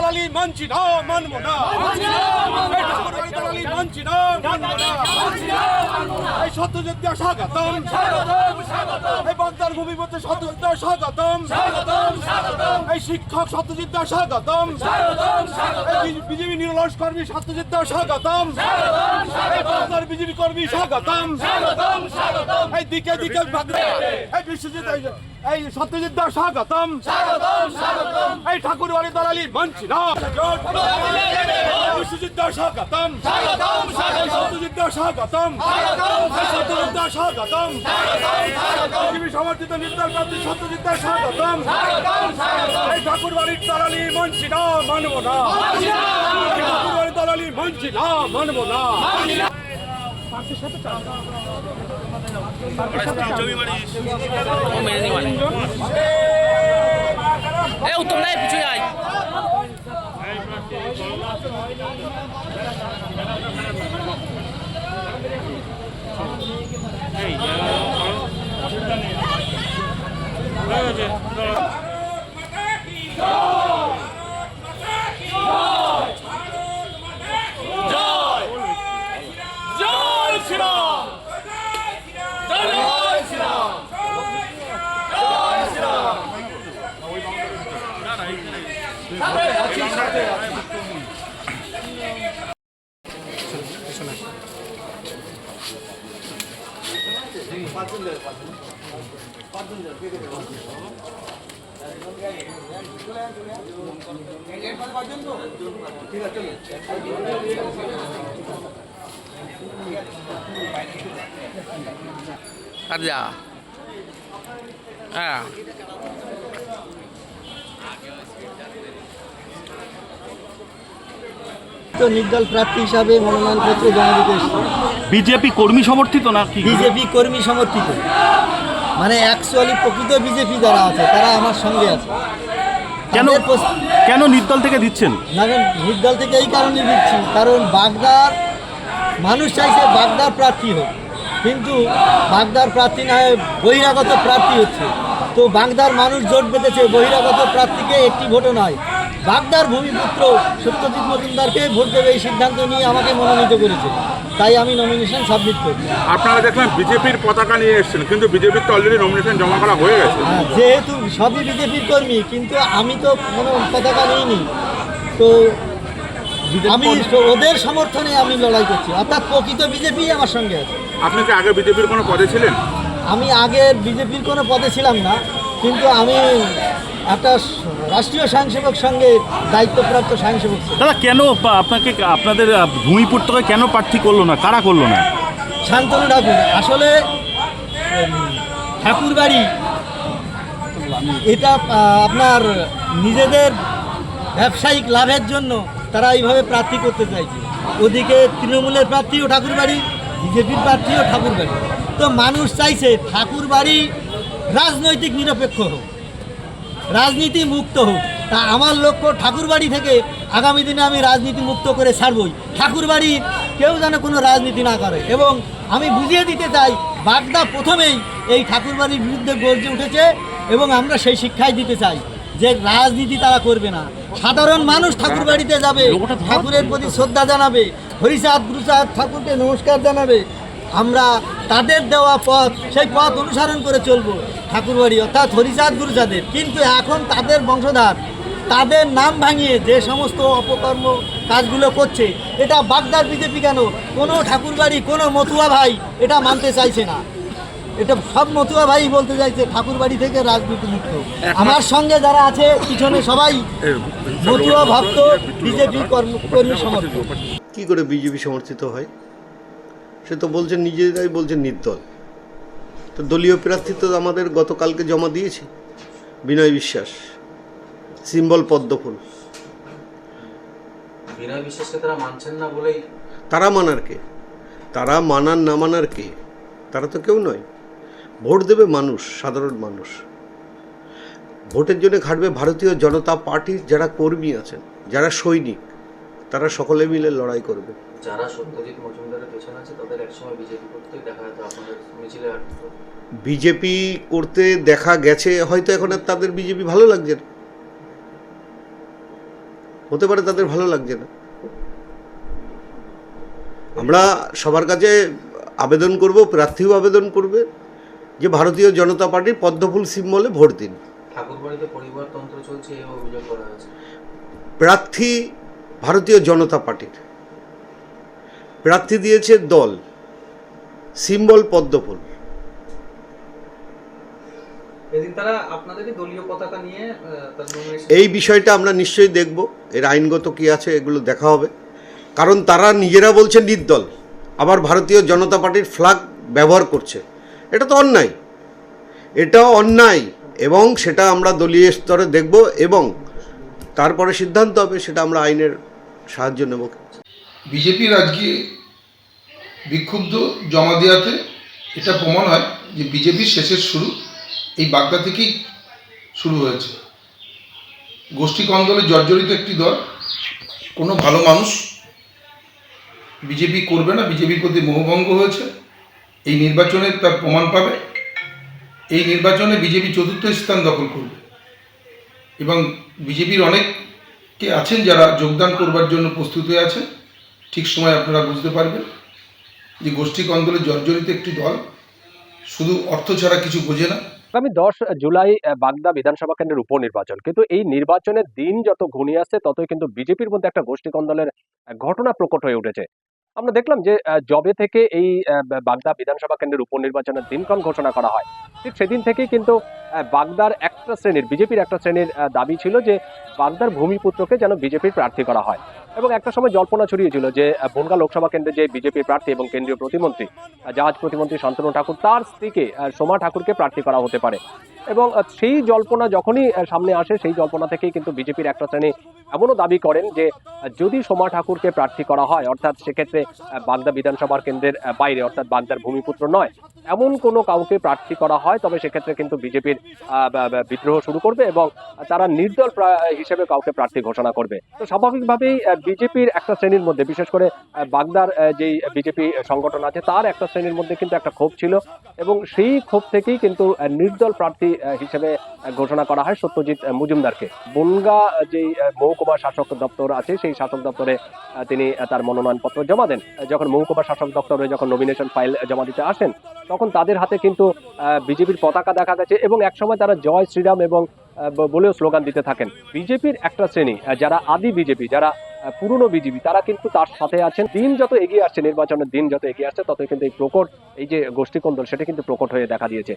দালালি মানছি না, মানব না। এই ঠাকুরবাড়ি দালালি মানছি না, মানব না। এই সত্যযুদ্ধে স্বাগতম, এই বাগদার ভূমিপতি সত্যযুদ্ধে স্বাগতম, এই শিক্ষক সত্যযুদ্ধে স্বাগতম, এই বিজেপি নিরলস কর্মী সত্যযুদ্ধে স্বাগতম, এই বাগদার বিজেপি কর্মী স্বাগতম, এই দিকে দিকে এই বিশ্বজিৎ এই সত্যযুদ্ধ স্বাগতম, এই ঠাকুরবাড়ি দালালি মানছি না। বিশ্বযুদ্ধ স্বাগতম, সত্যযুদ্ধ স্বাগতম, সত্যযুদ্ধ স্বাগতম, বিজেপি সমর্থিত নির্দল প্রার্থী সত্যযুদ্ধ স্বাগতম। এই ঠাকুরবাড়ির দালালি মানছি না, মানব না। এই ঠাকুরবাড়ির দালালি মানছি না, মানব না। উত্তম নাই পিছু আয় আর যা হ্যাঁ নির্দল প্রার্থী হিসাবে মনোনয়নপত্র জমা দিতে এসেছি। বিজেপি কর্মী সমর্থিত না কি? বিজেপি কর্মী সমর্থিত, মানে অ্যাকচুয়ালি প্রকৃত বিজেপি যারা আছে তারা আমার সঙ্গে আছে। কেন তাদের কেন নির্দল থেকে দিচ্ছেন? না, নির্দল থেকে এই কারণে দিচ্ছি, কারণ বাগদার মানুষ চাইছে বাগদার প্রার্থী হোক, কিন্তু বাগদার প্রার্থী না হয়ে বহিরাগত প্রার্থী হচ্ছে। তো বাগদার মানুষ জোট বেঁধেছে বহিরাগত প্রার্থীকে একটি ভোটও নয়, বাগদার ভূমিপুত্র সত্যজিৎ মজুমদারকে ভোট দেবে এই সিদ্ধান্ত নিয়ে আমাকে মনোনীত করেছে, তাই আমি নমিনেশন সাবমিট করি। আপনারা দেখলাম বিজেপির পতাকা নিয়ে এসেছেন, কিন্তু বিজেপির তো অলরেডি নমিনেশন জমা করা হয়ে গেছে। যেহেতু সবই বিজেপির কর্মী, কিন্তু আমি তো কোনো পতাকা নিইনি, তো আমি ওদের সমর্থনে আমি লড়াই করছি, অর্থাৎ প্রকৃত বিজেপি আমার সঙ্গে আছে। আপনি কি আগে বিজেপির কোনো পদে ছিলেন? আমি আগে বিজেপির কোনো পদে ছিলাম না, কিন্তু আমি একটা রাষ্ট্রীয় স্বয়ংসেবক সঙ্গে দায়িত্বপ্রাপ্ত স্বয়ংসেবক ছিলাম। দাদা কেন আপনাকে আপনাদের ভূমিপুত্রকে কেন প্রার্থী করলো না, কারা করলো না? শান্তনু ঠাকুর, আসলে ঠাকুরবাড়ি এটা আপনার নিজেদের ব্যবসায়িক লাভের জন্য তারা এইভাবে প্রার্থী করতে চাইছে। ওদিকে তৃণমূলের প্রার্থীও ঠাকুরবাড়ি, বিজেপির প্রার্থীও ঠাকুরবাড়ি। তো মানুষ চাইছে ঠাকুরবাড়ি রাজনৈতিক নিরপেক্ষ হোক, রাজনীতি মুক্ত হোক। তা আমার লক্ষ্য ঠাকুরবাড়ি থেকে আগামী দিনে আমি রাজনীতি মুক্ত করে ছাড়বই। ঠাকুরবাড়ি কেউ যেন কোনো রাজনীতি না করে, এবং আমি বুঝিয়ে দিতে চাই বাগদা প্রথমেই এই ঠাকুরবাড়ির বিরুদ্ধে গর্জে উঠেছে, এবং আমরা সেই শিক্ষাই দিতে চাই যে রাজনীতি তারা করবে না। সাধারণ মানুষ ঠাকুরবাড়িতে যাবে, ঠাকুরের প্রতি শ্রদ্ধা জানাবে, হরিচাঁদ গুরুচাঁদ ঠাকুরকে নমস্কার জানাবে। আমরা তাদের দেওয়া পথ, সেই পথ অনুসরণ করে চলবো ঠাকুরবাড়ি অর্থাৎ হরিচাঁদ গুরুচাঁদের। কিন্তু এখন তাদের বংশধর তাদের নাম ভাঙিয়ে যে সমস্ত অপকর্ম কাজগুলো করছে, এটা বাগদার বিজেপি কেন, কোনো ঠাকুরবাড়ি কোনো মতুয়া ভাই এটা মানতে চাইছে না। এটা সব মতুয়া ভাই বলতে চাইছে ঠাকুরবাড়ি থেকে রাজনীতি মুক্ত। আমার সঙ্গে যারা আছে পিছনে সবাই মতুয়া ভক্ত, বিজেপি কর্মী সমর্থক। কী করে বিজেপি সমর্থিত হয়? সে তো বলছেন, নিজেরাই বলছেন নির্দল। তো দলীয় প্রার্থী তো আমাদের গতকালকে জমা দিয়েছি, বিনয় বিশ্বাস, সিম্বল পদ্মফুল। বিনয় বিশ্বাসকে তারা মানছেন না বলেই তারা মানার কে? তারা মানার না মানার কে? তারা তো কেউ নয়। ভোট দেবে মানুষ, সাধারণ মানুষ। ভোটের জন্য খাটবে ভারতীয় জনতা পার্টির যারা কর্মী আছেন, যারা সৈনিক, তারা সকলে মিলে লড়াই করবে। যারা সত্যজিৎ মজুমদারের পেছনে আছে তাদের একসময় বিজেপি করতে দেখা যেত, আপনাদের মিছিলে বিজেপি করতে দেখা গেছে, হয়তো এখন আর তাদের বিজেপি ভালো লাগছে না। হতে পারে তাদের ভালো লাগছে না। আমরা সবার কাছে আবেদন করব, প্রার্থীও আবেদন করবে যে ভারতীয় জনতা পার্টির পদ্মফুল সিম্বলে ভোট দিন। ঠাকুরবাড়িতে পরিবারতন্ত্র চলছে এই অভিযোগ করা হয়েছে। প্রার্থী ভারতীয় জনতা পার্টির, প্রার্থী দিয়েছে দল, সিম্বল পদ্মফুল। এদিন তারা আপনাদেরই দলীয় পতাকা নিয়ে তার nomination এই বিষয়টা আমরা নিশ্চয়ই দেখব, এর আইনগত কি আছে এগুলো দেখা হবে। কারণ তারা নিজেরা বলছে নির্দল, আবার ভারতীয় জনতা পার্টির ফ্ল্যাগ ব্যবহার করছে। এটা তো অন্যায়, এটাও অন্যায়, এবং সেটা আমরা দলীয় স্তরে দেখব এবং তারপরে সিদ্ধান্ত হবে, সেটা আমরা আইনের সাহায্য নেব। বিজেপির আজকে বিক্ষুব্ধ জমা দেওয়াতে এটা প্রমাণ হয় যে বিজেপির শেষের শুরু এই বাগদা থেকেই শুরু হয়েছে। গোষ্ঠী কন্দলে জর্জরিত একটি দল, কোনো ভালো মানুষ বিজেপি করবে না, বিজেপির প্রতি মোহভঙ্গ হয়েছে। এই নির্বাচনে তার প্রমাণ পাবে। এই নির্বাচনে বিজেপি চতুর্থ স্থান দখল করবে এবং বিজেপির অনেকে আছেন যারা যোগদান করবার জন্য প্রস্তুত হয়ে আছেন। ঠিক সময় আপনারা বুঝতে পারবেন যে গোষ্ঠী কন্দলে জর্জরিত একটি দল শুধু অর্থ ছাড়া কিছু বোঝে না। আগামী 10 জুলাই বাগদা বিধানসভা কেন্দ্রের উপনির্বাচন, কিন্তু এই নির্বাচনের দিন যত ঘনিয়ে আসছে ততই কিন্তু বিজেপির মধ্যে একটা গোষ্ঠী কন্দলের ঘটনা প্রকট হয়ে উঠেছে। আমরা দেখলাম যে জবে থেকে এই বাগদা বিধানসভা কেন্দ্রের উপনির্বাচনের দিনক্ষণ ঘোষণা করা হয়, ঠিক সেদিন থেকেই কিন্তু বাগদার একটা শ্রেণীর, বিজেপির একটা শ্রেণীর দাবি ছিল যে বাগদার ভূমিপুত্রকে যেন বিজেপির প্রার্থী করা হয়। এবং একটা সময় জল্পনা ছড়িয়েছিল যে বনগাঁ লোকসভা কেন্দ্রে যে বিজেপির প্রার্থী এবং কেন্দ্রীয় প্রতিমন্ত্রী, জাহাজ প্রতিমন্ত্রী শান্তনু ঠাকুর, তার স্ত্রীকে সোমা ঠাকুরকে প্রার্থী করা হতে পারে। এবং সেই জল্পনা যখনই সামনে আসে, সেই জল্পনা থেকেই কিন্তু বিজেপির একটা শ্রেণী এমনও দাবি করেন যে যদি সোমা ঠাকুরকে প্রার্থী করা হয়, অর্থাৎ সেক্ষেত্রে বাগদা বিধানসভার কেন্দ্রের বাইরে, অর্থাৎ বাগদার ভূমিপুত্র নয় এমন কোনো কাউকে প্রার্থী করা হয়, তবে সেক্ষেত্রে কিন্তু বিজেপির বিদ্রোহ শুরু করবে এবং তারা নির্দল হিসেবে কাউকে প্রার্থী ঘোষণা করবে। তো স্বাভাবিকভাবেই বিজেপির একটা শ্রেণীর মধ্যে, বিশেষ করে বাগদার যেই বিজেপি সংগঠন আছে তার একটা শ্রেণীর মধ্যে কিন্তু একটা ক্ষোভ ছিল এবং সেই ক্ষোভ থেকেই কিন্তু নির্দল প্রার্থী হিসেবে ঘোষণা করা হয় সত্যজিৎ মজুমদারকে। বনগাঁ যেই মহকুমা শাসক দপ্তর আছে, সেই শাসক দপ্তরে তিনি তার মনোনয়নপত্র জমা দেন। যখন মহকুমা শাসক দপ্তরে যখন নমিনেশন ফাইল জমা দিতে আসেন, তখন তাদের হাতে কিন্তু বিজেপির পতাকা দেখা গেছে এবং একসময় তারা জয় শ্রীরাম এবং বলেও স্লোগান দিতে থাকেন। বিজেপির একটা শ্রেণী যারা আদি বিজেপি, যারা পুরনো বিজেপি, তারা কিন্তু তার সাথে আছেন। দিন যত এগিয়ে আসছে, নির্বাচনের দিন যত এগিয়ে আসছে, ততই কিন্তু এই প্রকট, এই যে গোষ্ঠী কোন্দল, সেটা কিন্তু প্রকট হয়ে দেখা দিয়েছে।